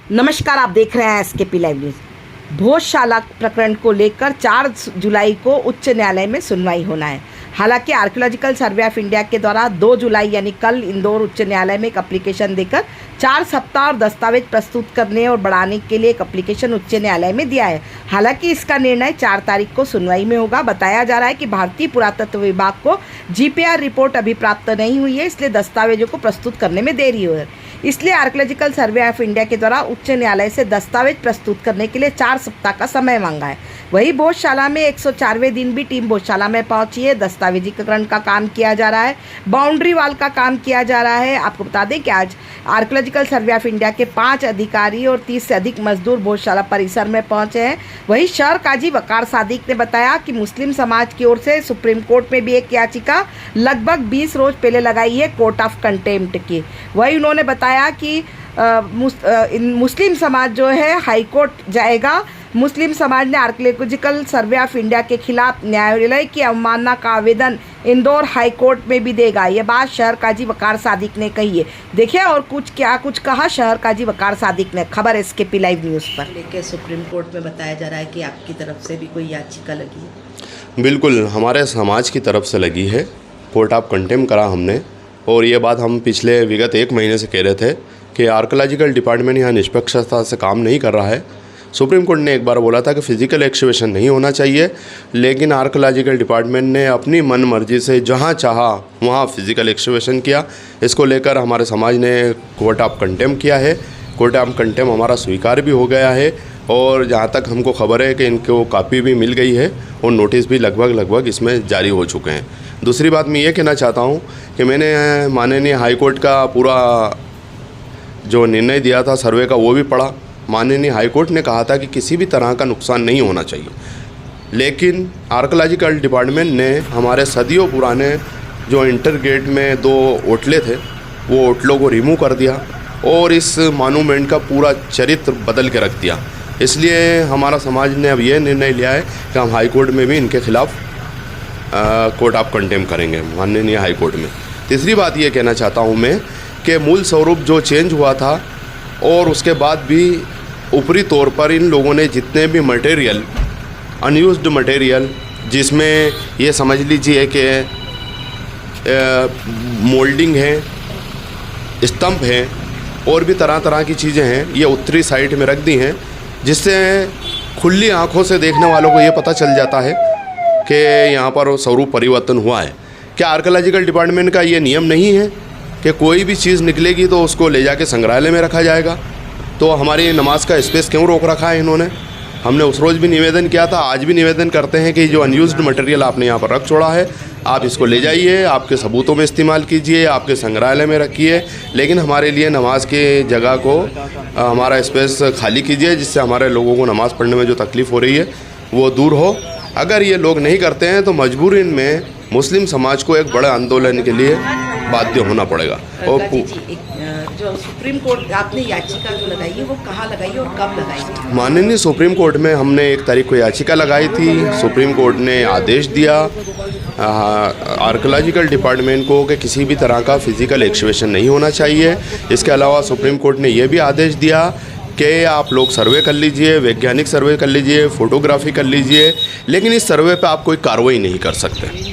नमस्कार, आप देख रहे हैं एसकेपी लाइव न्यूज़। भोजशाला प्रकरण को लेकर 4 जुलाई को उच्च न्यायालय में सुनवाई होना है। हालांकि आर्कियोलॉजिकल सर्वे ऑफ इंडिया के द्वारा 2 जुलाई यानी कल इंदौर उच्च न्यायालय में एक एप्लीकेशन देकर 4 सप्ताह और दस्तावेज प्रस्तुत करने और बढ़ाने के लिए एक एप्लीकेशन उच्च न्यायालय में दिया है। हालांकि इसका निर्णय 4 तारीख को सुनवाई में होगा। बताया जा रहा है कि भारतीय पुरातत्व विभाग को जीपीआर रिपोर्ट अभी प्राप्त नहीं हुई है, इसलिए दस्तावेजों को प्रस्तुत करने में देरी हो है। इसलिए आर्कियोलॉजिकल सर्वे ऑफ इंडिया के द्वारा उच्च न्यायालय से दस्तावेज प्रस्तुत करने के लिए 4 सप्ताह का समय मांगा है। वहीं भोजशाला में 104वें दिन भी टीम भोजशाला में पहुंची है। दस्तावेजीकरण का काम किया जा रहा है, बाउंड्री वॉल का काम किया जा रहा है। आपको बता दें कि आज आर्कियोलॉजिकल सर्वे ऑफ इंडिया के 5 अधिकारी और 30 से अधिक मजदूर भोजशाला परिसर में पहुंचे हैं। वहीं शहर काजी वकार सादिक ने बताया कि मुस्लिम समाज की ओर से सुप्रीम कोर्ट में भी एक याचिका लगभग 20 रोज पहले लगाई है कोर्ट ऑफ कंटेम्प्ट की। वहीं उन्होंने बताया कि मुस्लिम समाज जो है हाई कोर्ट जाएगा। मुस्लिम समाज ने आर्कियोलॉजिकल सर्वे ऑफ इंडिया के खिलाफ न्यायालय की अवमानना का आवेदन इंदौर हाई कोर्ट में भी देगा। ये बात शहर काजी वकार सादिक ने कही है। देखिए और कुछ कहा शहर काजी वकार सादिक ने। खबर एसकेपी लाइव न्यूज़ पर लेके सुप्रीम कोर्ट में बताया जा रहा है कि आपकी तरफ से भी कोई याचिका लगी है। बिल्कुल, हमारे समाज की तरफ से लगी है। कोर्ट ऑफ कंटेम्प्ट करा हमने, और ये बात हम पिछले विगत 1 महीने से कह रहे थे कि आर्कियोलॉजिकल डिपार्टमेंट यहाँ निष्पक्षता से काम नहीं कर रहा है। सुप्रीम कोर्ट ने एक बार बोला था कि फ़िज़िकल एक्सकवेशन नहीं होना चाहिए, लेकिन आर्कियोलॉजिकल डिपार्टमेंट ने अपनी मन मर्जी से जहाँ चाहा वहाँ फ़िज़िकल एक्सकवेशन किया। इसको लेकर हमारे समाज ने कोर्ट ऑफ कंटेम्प्ट किया है। कोर्ट ऑफ कंटेम्प्ट हमारा स्वीकार भी हो गया है, और जहाँ तक हमको खबर है कि इनको कॉपी भी मिल गई है और नोटिस भी लगभग इसमें जारी हो चुके हैं। दूसरी बात मैं ये कहना चाहता हूँ कि मैंने माननीय हाई कोर्ट का पूरा जो निर्णय दिया था सर्वे का वो भी पढ़ा। माननीय हाई कोर्ट ने कहा था कि किसी भी तरह का नुकसान नहीं होना चाहिए, लेकिन आर्कियोलॉजिकल डिपार्टमेंट ने हमारे सदियों पुराने जो इंटर गेट में 2 ओटले थे वो ओटलों को रिमूव कर दिया और इस मॉन्यूमेंट का पूरा चरित्र बदल के रख दिया। इसलिए हमारा समाज ने अब ये निर्णय लिया है कि हम हाई कोर्ट में भी इनके खिलाफ़ कोर्ट ऑफ कंटेम्प्ट करेंगे, माननीय हाई कोर्ट में। तीसरी बात ये कहना चाहता हूँ मैं कि मूल स्वरूप जो चेंज हुआ था, और उसके बाद भी ऊपरी तौर पर इन लोगों ने जितने भी मटेरियल, अनयूज्ड मटेरियल, जिसमें ये समझ लीजिए कि मोल्डिंग है, स्टंप है और भी तरह तरह की चीज़ें हैं, ये उत्तरी साइड में रख दी हैं, जिससे खुली आंखों से देखने वालों को ये पता चल जाता है कि यहाँ पर स्वरूप परिवर्तन हुआ है। क्या आर्कियोलॉजिकल डिपार्टमेंट का ये नियम नहीं है कि कोई भी चीज़ निकलेगी तो उसको ले जाके संग्रहालय में रखा जाएगा? तो हमारी नमाज का स्पेस क्यों रोक रखा है इन्होंने? हमने उस रोज़ भी निवेदन किया था, आज भी निवेदन करते हैं कि जो अनयूज्ड मटेरियल आपने यहाँ पर रख छोड़ा है, आप इसको ले जाइए, आपके सबूतों में इस्तेमाल कीजिए, आपके संग्रहालय में रखिए, लेकिन हमारे लिए नमाज के जगह को हमारा स्पेस खाली कीजिए, जिससे हमारे लोगों को नमाज़ पढ़ने में जो तकलीफ़ हो रही है वो दूर हो। अगर ये लोग नहीं करते हैं तो मजबूरन में मुस्लिम समाज को एक बड़े आंदोलन के लिए बाध्य होना पड़ेगा। और जो सुप्रीम कोर्ट आपने याचिका जो लगाई है वो कहाँ लगाई है और कब लगाई है? माननीय सुप्रीम कोर्ट में हमने 1 तारीख को याचिका लगाई थी। सुप्रीम कोर्ट ने आदेश दिया आर्कियोलॉजिकल डिपार्टमेंट को कि किसी भी तरह का फ़िज़िकल एक्सकवेशन नहीं होना चाहिए। इसके अलावा सुप्रीम कोर्ट ने यह भी आदेश दिया कि आप लोग सर्वे कर लीजिए, वैज्ञानिक सर्वे कर लीजिए, फ़ोटोग्राफी कर लीजिए, लेकिन इस सर्वे पे आप कोई कार्रवाई नहीं कर सकते।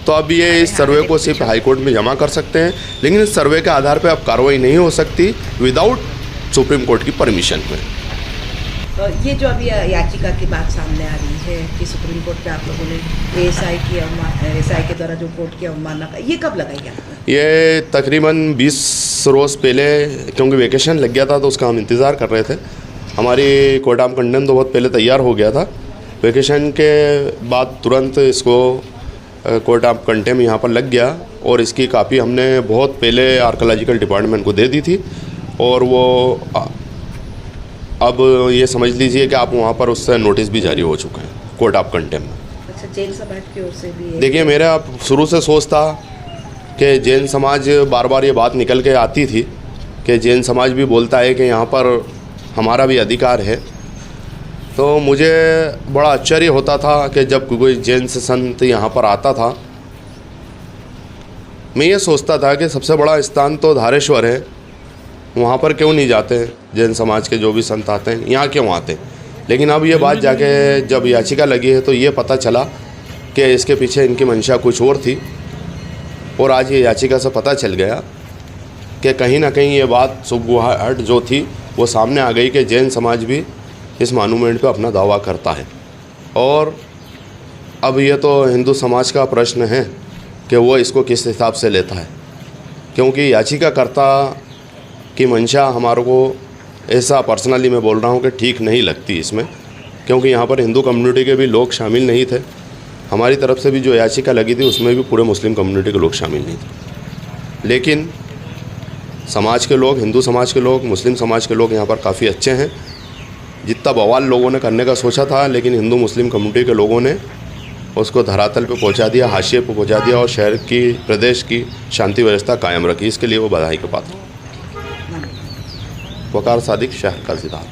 तो अब ये इस सर्वे को सिर्फ हाई कोर्ट में जमा कर सकते हैं, लेकिन इस सर्वे के आधार पे अब कार्रवाई नहीं हो सकती विदाउट सुप्रीम कोर्ट की परमिशन में। ये जो अभी याचिका की बात सामने आ रही है कि सुप्रीम कोर्ट पे आप लोगों ने एएसआई के द्वारा जो कोर्ट की अवमानना का, ये कब लगाई आपने? ये तकरीबन 20 रोज़ पहले, क्योंकि वेकेशन लग गया था तो उसका हम इंतज़ार कर रहे थे। हमारी कोर्ट ऑफ कंडेम तो बहुत पहले तैयार हो गया था। वेकेशन के बाद तुरंत इसको कोर्ट ऑफ कंटेम्प्ट यहाँ पर लग गया, और इसकी कापी हमने बहुत पहले आर्कियोलॉजिकल डिपार्टमेंट को दे दी थी, और वो अब ये समझ लीजिए कि आप वहाँ पर उससे नोटिस भी जारी हो चुके हैं कोर्ट ऑफ कंटेम्प्ट। अच्छा, जैन समाज की ओर से भी? देखिए, मेरा शुरू से सोच था कि जैन समाज बार बार ये बात निकल के आती थी कि जैन समाज भी बोलता है कि यहाँ पर हमारा भी अधिकार है। तो मुझे बड़ा आश्चर्य होता था कि जब कोई जैन संत यहाँ पर आता था, मैं ये सोचता था कि सबसे बड़ा स्थान तो धारेश्वर है, वहाँ पर क्यों नहीं जाते हैं, जैन समाज के जो भी संत आते हैं यहाँ क्यों आते हैं। लेकिन अब ये बात जाके जब याचिका लगी है तो ये पता चला कि इसके पीछे इनकी मंशा कुछ और थी, और आज ये याचिका से पता चल गया कि कहीं ना कहीं ये बात सुगबुहाहट जो थी वो सामने आ गई कि जैन समाज भी इस मॉन्यूमेंट पे अपना दावा करता है। और अब ये तो हिंदू समाज का प्रश्न है कि वो इसको किस हिसाब से लेता है, क्योंकि याचिकाकर्ता की मंशा हमारे को ऐसा पर्सनली मैं बोल रहा हूँ कि ठीक नहीं लगती इसमें, क्योंकि यहाँ पर हिंदू कम्युनिटी के भी लोग शामिल नहीं थे। हमारी तरफ से भी जो याचिका लगी थी उसमें भी पूरे मुस्लिम कम्युनिटी के लोग शामिल नहीं थे। लेकिन समाज के लोग, हिंदू समाज के लोग, मुस्लिम समाज के लोग यहाँ पर काफ़ी अच्छे हैं। जितना बवाल लोगों ने करने का सोचा था, लेकिन हिंदू मुस्लिम कम्युनिटी के लोगों ने उसको धरातल पे पहुंचा दिया, हाशिए पे पहुंचा दिया और शहर की, प्रदेश की शांति व्यवस्था कायम रखी। इसके लिए वो बधाई के पात्र। वकार सादिक, शहर का जिला।